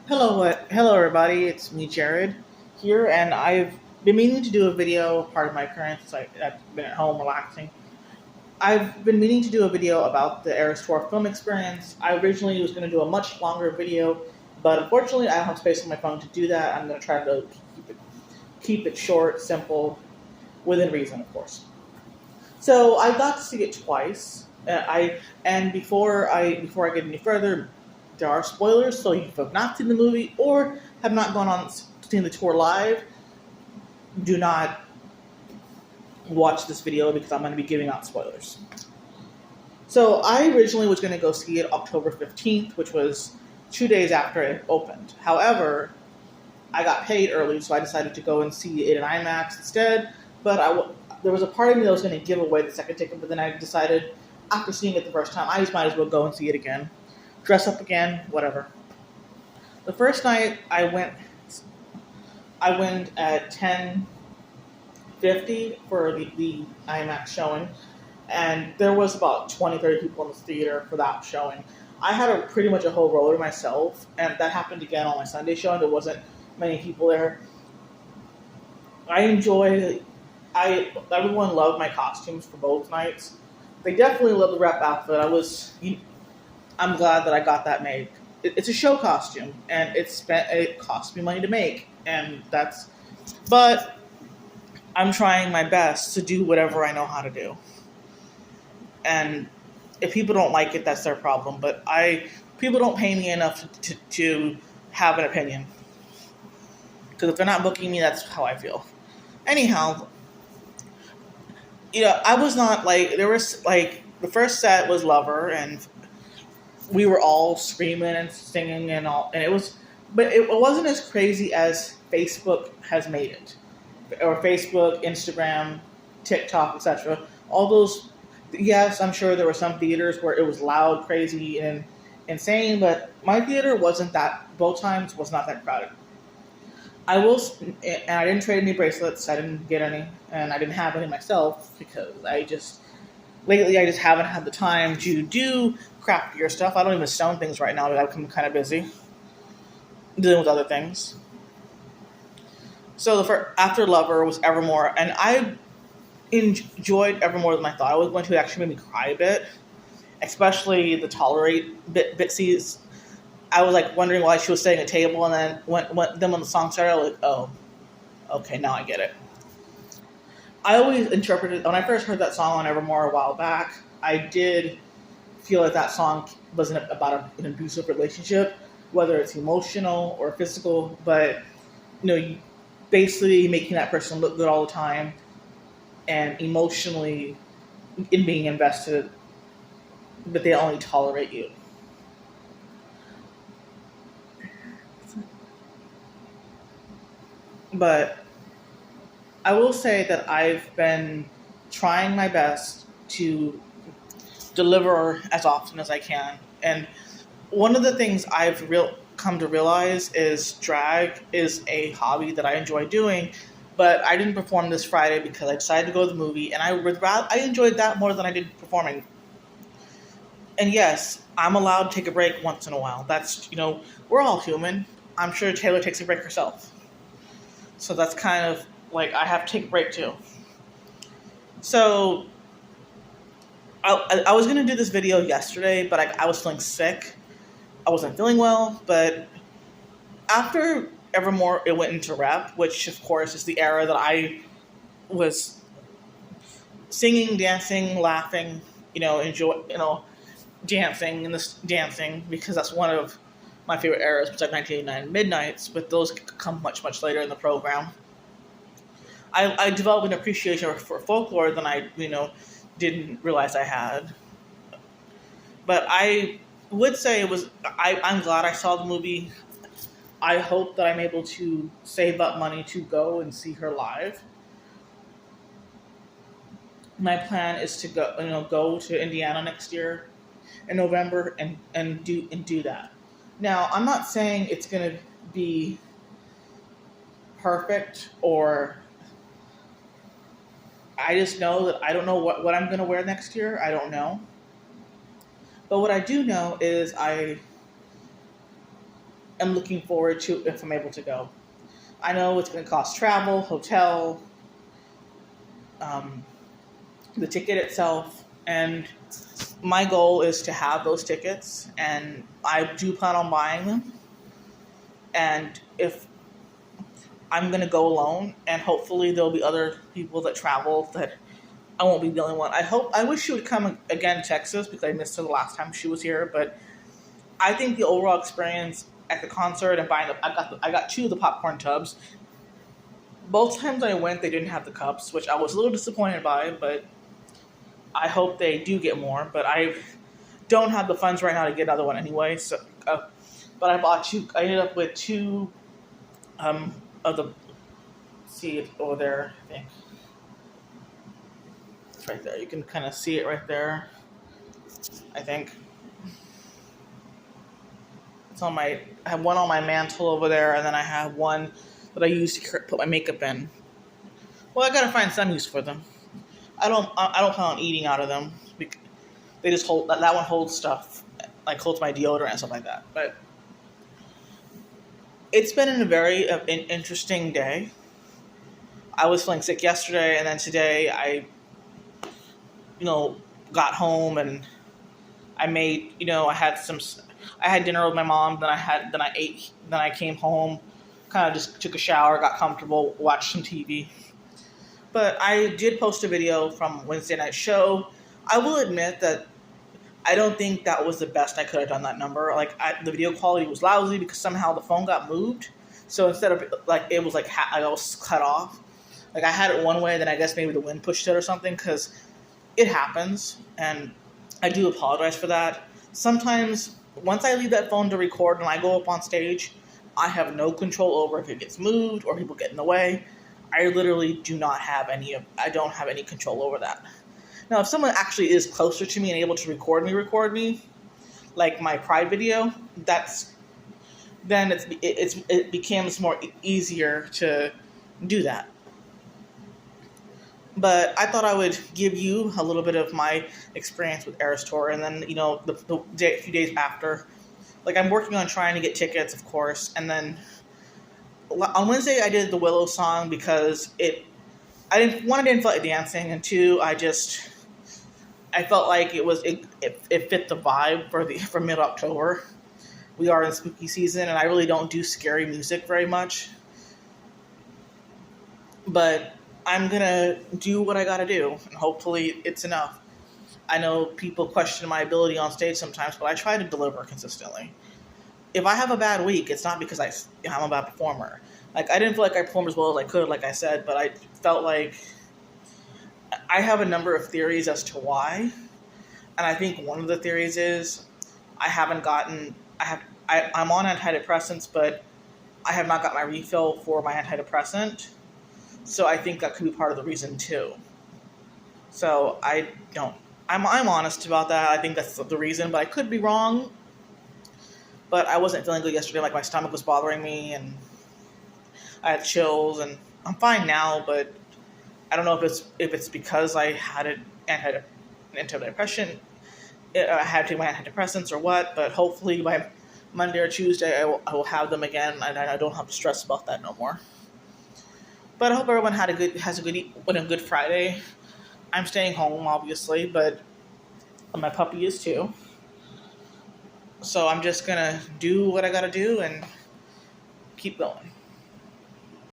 Hello everybody. It's me, Jared, here, and I've been meaning to do a video. Part of my current, I've been at home relaxing. I've been meaning to do a video about the Eras Tour film experience. I originally was going to do a much longer video, but unfortunately, I don't have space on my phone to do that. I'm going to try to keep it short, simple, within reason, of course. So I got to see it twice. I and before I get any further, there are spoilers. So if you have not seen the movie or have not gone on seen the tour live, do not watch this video because I'm going to be giving out spoilers. So I originally was going to go see it October 15th, which was 2 days after it opened. However, I got paid early, so I decided to go and see it in IMAX instead. But there was a part of me that was going to give away the second ticket, but then I decided, after seeing it the first time, I just might as well go and see it again. Dress up again, whatever. The first night I went at 10:50 for the IMAX showing, and there was about 20, 30 people in the theater for that showing. I had pretty much a whole roller myself, and that happened again on my Sunday showing. There wasn't many people there. I enjoy. Everyone loved my costumes for both nights. They definitely loved the rep outfit. I'm glad that I got that made. It's a show costume, and it cost me money to make, and that's. But I'm trying my best to do whatever I know how to do. And if people don't like it, that's their problem. But people don't pay me enough to have an opinion. Because if they're not booking me, that's how I feel. Anyhow, I was not like, there was like, the first set was Lover, and we were all screaming and singing and all, and but it wasn't as crazy as Facebook has made it, or Facebook, Instagram, TikTok, etc. All those, yes, I'm sure there were some theaters where it was loud, crazy, and insane, but my theater wasn't that, both times was not that crowded. And I didn't trade any bracelets. I didn't get any, and I didn't have any myself because lately I just haven't had the time to do craftier stuff. I don't even stone things right now because I'm kind of busy dealing with other things. So after Lover was Evermore, and I enjoyed Evermore than I thought I was going to. It actually made me cry a bit, especially the Tolerate bit scenes. I was like wondering why she was sitting at a table, and then when the song started, I was like, oh, okay, now I get it. I always interpreted, when I first heard that song on Evermore a while back, I did feel like that song wasn't about an abusive relationship, whether it's emotional or physical, but basically making that person look good all the time and emotionally in being invested, but they only tolerate you. But I will say that I've been trying my best to deliver as often as I can. And one of the things I've come to realize is drag is a hobby that I enjoy doing, but I didn't perform this Friday because I decided to go to the movie, and I enjoyed that more than I did performing. And yes, I'm allowed to take a break once in a while. That's, we're all human. I'm sure Taylor takes a break herself. So that's kind of like, I have to take a break too. So I was going to do this video yesterday, but I was feeling sick. I wasn't feeling well, but after Evermore, it went into rep, which of course is the era that I was singing, dancing, laughing, dancing because that's one of my favorite eras, besides 1989 Midnights, but those come much, much later in the program. I developed an appreciation for folklore than I, didn't realize I had. But I would say I'm glad I saw the movie. I hope that I'm able to save up money to go and see her live. My plan is to go to Indiana next year in November and do that. Now, I'm not saying it's going to be perfect, or I just know that I don't know what I'm going to wear next year. I don't know. But what I do know is am looking forward to if I'm able to go. I know it's going to cost travel, hotel, um, the ticket itself, and my goal is to have those tickets, and I do plan on buying them. And if I'm going to go alone, and hopefully there'll be other people that travel that I won't be the only one. I wish she would come again to Texas because I missed her the last time she was here. But I think the overall experience at the concert and buying I got two of the popcorn tubs. Both times I went, they didn't have the cups, which I was a little disappointed by. But I hope they do get more. But I don't have the funds right now to get another one anyway. So, but I bought two. I ended up with two of the. See it over there, I think. It's right there. You can kind of see it right there, I think. It's on I have one on my mantle over there, and then I have one that I use to put my makeup in. Well, I gotta find some use for them. I don't plan on eating out of them. They just hold that one holds stuff, like holds my deodorant and stuff like that. But it's been a very interesting day. I was feeling sick yesterday, and then today I, got home and I made, I had dinner with my mom. Then I ate. Then I came home, kind of just took a shower, got comfortable, watched some TV. But I did post a video from Wednesday night show. I will admit that I don't think that was the best I could have done that number. The video quality was lousy because somehow the phone got moved. So instead of it was I was cut off. I had it one way, then I guess maybe the wind pushed it or something, because it happens, and I do apologize for that. Sometimes, once I leave that phone to record and I go up on stage, I have no control over if it gets moved or people get in the way. I literally I don't have any control over that. Now, if someone actually is closer to me and able to record me, like my Pride video, then it becomes more easier to do that. But I thought I would give you a little bit of my experience with Eras Tour, and then a few days after, I'm working on trying to get tickets, of course, and then on Wednesday I did the Willow song because I didn't feel like dancing, and two, I felt like it fit the vibe for mid-October. We are in spooky season, and I really don't do scary music very much, but I'm going to do what I got to do, and hopefully it's enough. I know people question my ability on stage sometimes, but I try to deliver consistently. If I have a bad week, it's not because I'm a bad performer. I didn't feel like I performed as well as I could, like I said, but I felt like I have a number of theories as to why. And I think one of the theories is I'm on antidepressants, but I have not got my refill for my antidepressant. So I think that could be part of the reason too. So I'm honest about that. I think that's the reason, but I could be wrong. But I wasn't feeling good yesterday. My stomach was bothering me, and I had chills, and I'm fine now. But I don't know if it's because I had an antidepressant. I had to take my antidepressants or what. But hopefully by Monday or Tuesday, I will have them again, and I don't have to stress about that no more. But I hope everyone has a good Friday. I'm staying home, obviously, but my puppy is too. So I'm just gonna do what I gotta do and keep going.